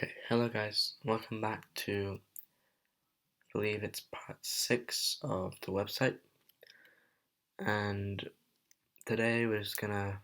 Okay, hello guys, welcome back to, I believe it's part 6 of the website, and today we're just gonna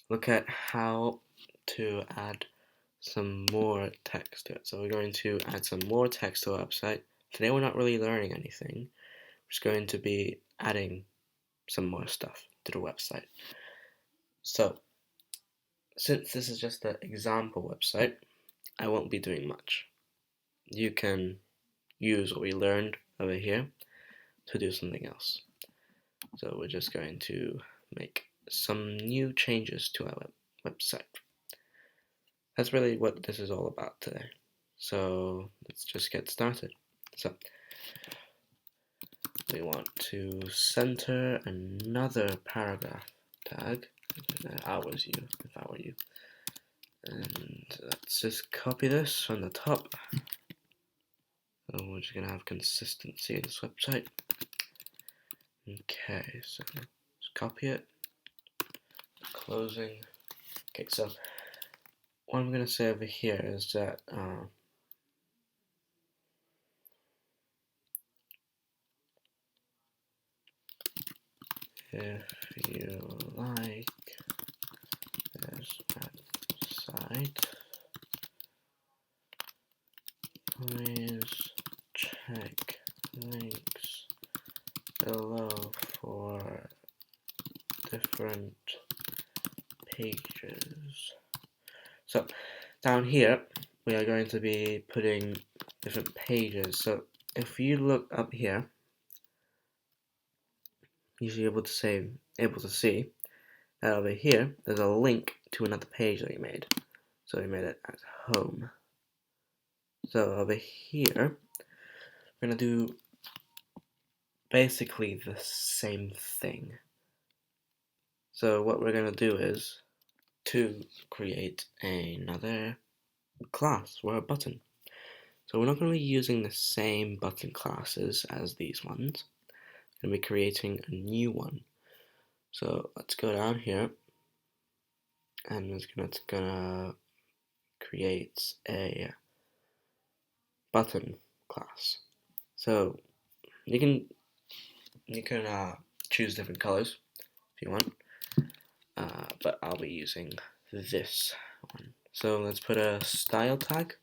look at how to add some more text to it. So we're going to add some more text to our website. Today we're not really learning anything, we're just going to be adding some more stuff to the website. So, since this is just an example website, I won't be doing much. You can use what we learned over here to do something else. So we're just going to make some new changes to our website. That's really what this is all about today. So let's just get started. So we want to center another paragraph tag. I was you, if I were you. And let's just copy this from the top. So we're just going to have consistency in this website. Okay, so let's copy it. Closing. Okay, so what I'm going to say over here is that if you like this website, please check links below for different pages. So down here we are going to be putting different pages. So if you look up here, you should be able to see that over here there's a link to another page that we made. So we made it as home. So over here we're gonna do basically the same thing. So what we're gonna do is to create another class or a button. So we're not going to be using the same button classes as these ones. We're going to be creating a new one. So let's go down here and it's gonna create a button class. So you can choose different colors if you want, but I'll be using this one. So let's put a style tag.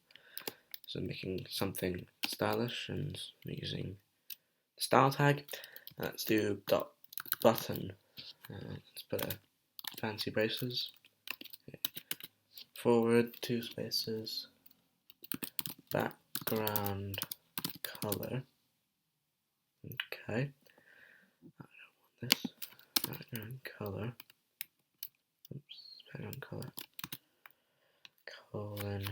So making something stylish and using the style tag. Let's do dot button. Let's put a fancy braces. Forward 2 spaces. Background color. Okay. I don't want this. Background color. Oops. Background color. Colon.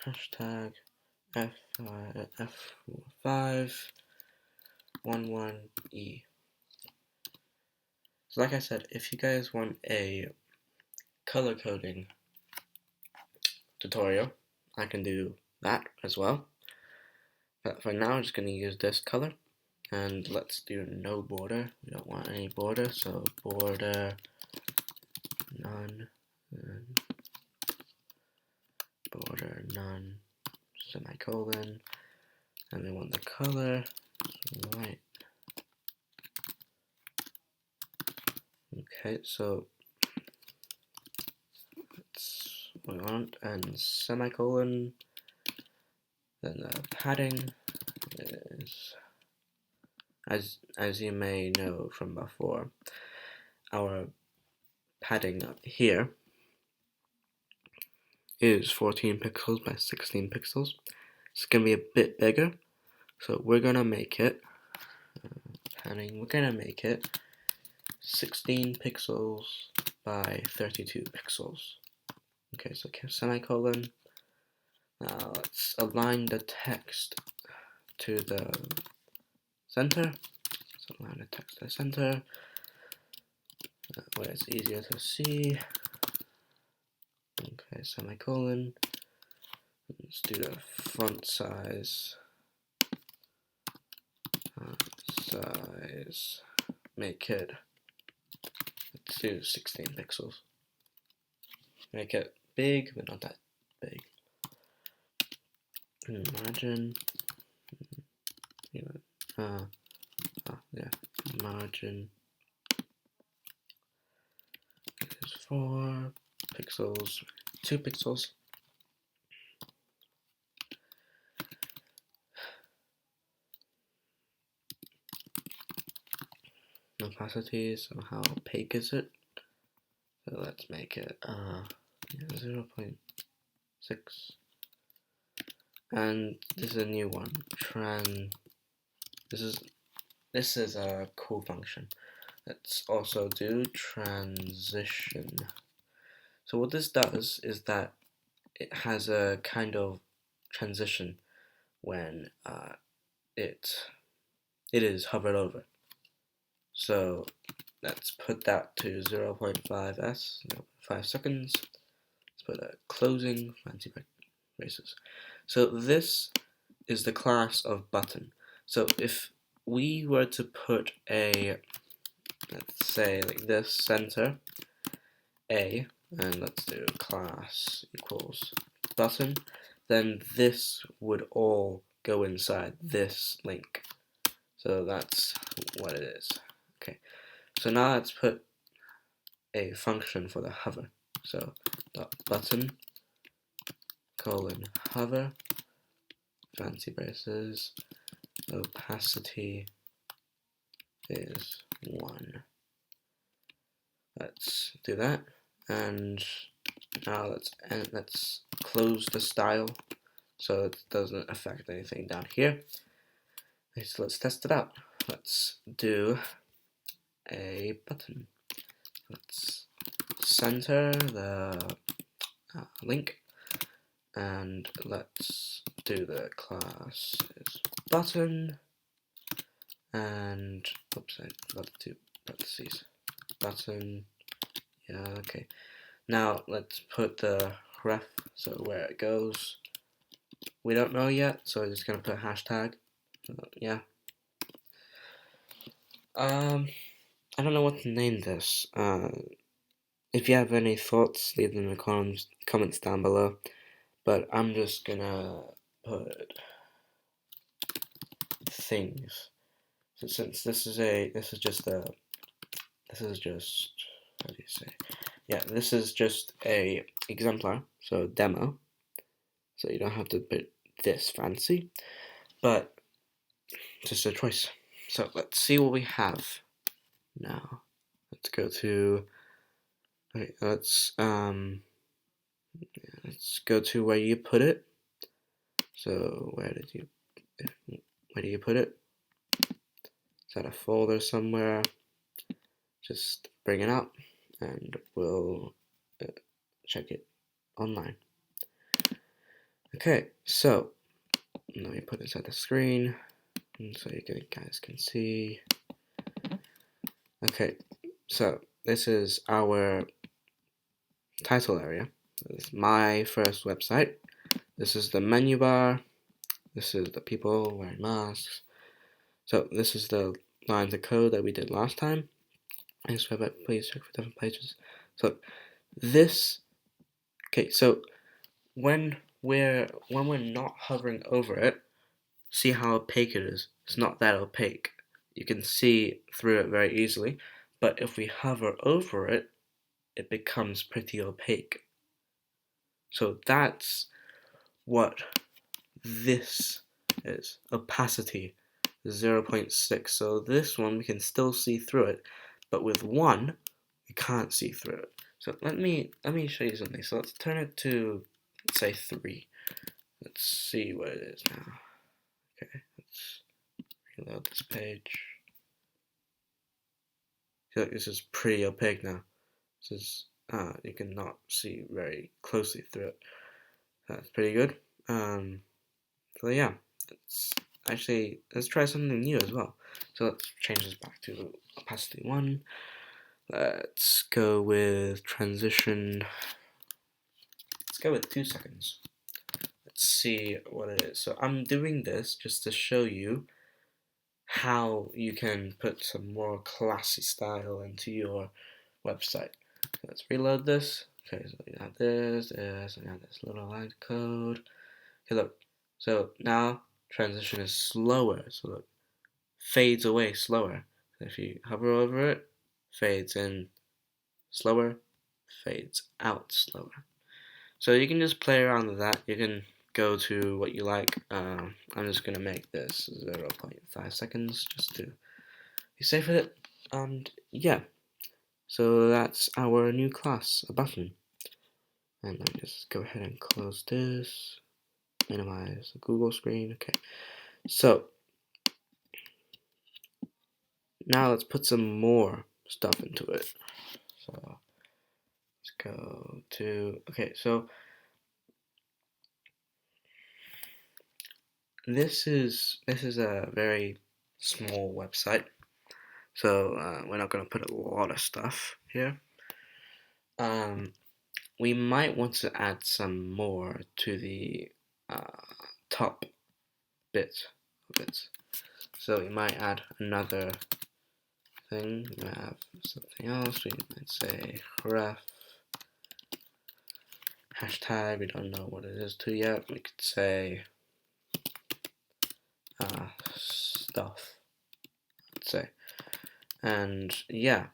Hashtag F511E. So like I said, if you guys want a color coding tutorial, I can do that as well. But for now, I'm just going to use this color. And let's do no border. We don't want any border, so border none. And border none. Semicolon. And we want the color white. Okay, so that's what we want, and semicolon. Then the padding is, as you may know from before, our padding up here is 14 pixels by 16 pixels. It's gonna be a bit bigger, so we're gonna make it padding. We're gonna make it 16 pixels by 32 pixels. Okay, so semicolon. Now let's align the text to the center. Let's align the text to the center where it's easier to see. Okay, semicolon. Let's do the font size. Make it. Let's do 16 pixels. Make it big, but not that margin, margin is 4 pixels, 2 pixels. Opacity, so how opaque is it? So let's make it 0.6. And this is a new one. This is a cool function. Let's also do transition. So what this does is that it has a kind of transition when it is hovered over. So let's put that to 0.5s, 5 seconds. Let's put a closing, fancy braces. So this is the class of button. So if we were to put a, let's say like this, center A, and let's do class equals button, then this would all go inside this link. So that's what it is. Okay, so now let's put a function for the hover. So dot button colon hover, fancy braces, opacity is 1. Let's do that, and now let's close the style so it doesn't affect anything down here. Okay, so let's test it out. Let's do a button. Let's center the link, and let's do the class is button, and oops, I forgot to do parentheses. Button, yeah, okay. Now let's put the ref, so where it goes. We don't know yet, so I'm just gonna put hashtag. Yeah. I don't know what to name this. If you have any thoughts, leave them in the comments down below. But I'm just gonna put things. So since this is just how do you say? Yeah, this is just a exemplar, so demo. So you don't have to put this fancy, but just a choice. So let's see what we have now. Let's go to. Okay, let's go to where you put it. So where do you put it? Is that a folder somewhere? Just bring it up, and we'll check it online. Okay, so let me put this at the screen so you guys can see. Okay, so this is our title area. This is my first website. This is the menu bar. This is the people wearing masks. So this is the lines of code that we did last time. Please check for different pages. So this, okay, so when we're not hovering over it, see how opaque it is. It's not that opaque. You can see through it very easily. But if we hover over it, it becomes pretty opaque. So that's what this is. Opacity 0.6. So this one we can still see through it, but with 1 we can't see through it. So let me show you something. So let's turn it to, let's say 3. Let's see what it is now. Okay, let's reload this page. I feel like this is pretty opaque now. This is you cannot see very closely through it. That's pretty good. So yeah, let's try something new as well. So let's change this back to opacity 1. Let's go with transition. Let's go with 2 seconds. Let's see what it is. So I'm doing this just to show you how you can put some more classy style into your website. Let's reload this. Okay, so we have this, and we have this little line code. Okay, look, So now transition is slower, so it fades away slower. If you hover over it, fades in slower, fades out slower. So you can just play around with that. You can go to what you like. I'm just gonna make this 0.5 seconds just to be safe with it. And yeah, so that's our new class, a button. And let me just go ahead and close this, minimize the Google screen. Okay, so now let's put some more stuff into it. So let's go to, okay, so this is a very small website. So we're not going to put a lot of stuff here. We might want to add some more to the top bit of it. So we might add another thing. We might have something else. We might say ref hashtag. We don't know what it is to yet. We could say stuff. Let's say, and yeah,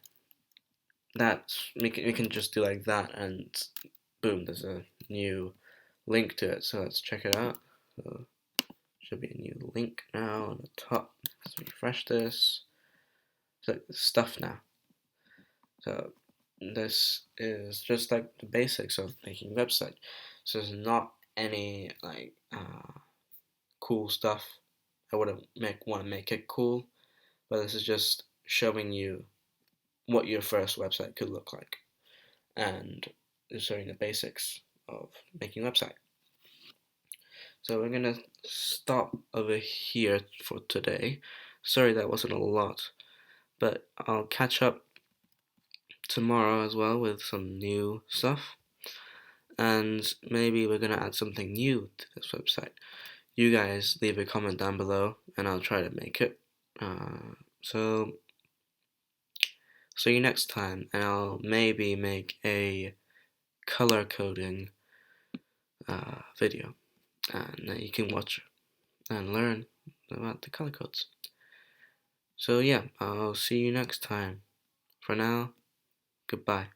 that's we can just do like that, and boom, there's a new link to it. So let's check it out. So should be a new link now on the top. Let's refresh this. So stuff now. So this is just like the basics of making a website. So there's not any like cool stuff. I wouldn't want to make it cool, but this is just showing you what your first website could look like, and showing the basics of making a website. So we're gonna stop over here for today. Sorry that wasn't a lot, but I'll catch up tomorrow as well with some new stuff, and maybe we're gonna add something new to this website. You guys leave a comment down below and I'll try to make it. So see you next time, and I'll maybe make a color coding video, and you can watch and learn about the color codes. So yeah, I'll see you next time. For now, goodbye.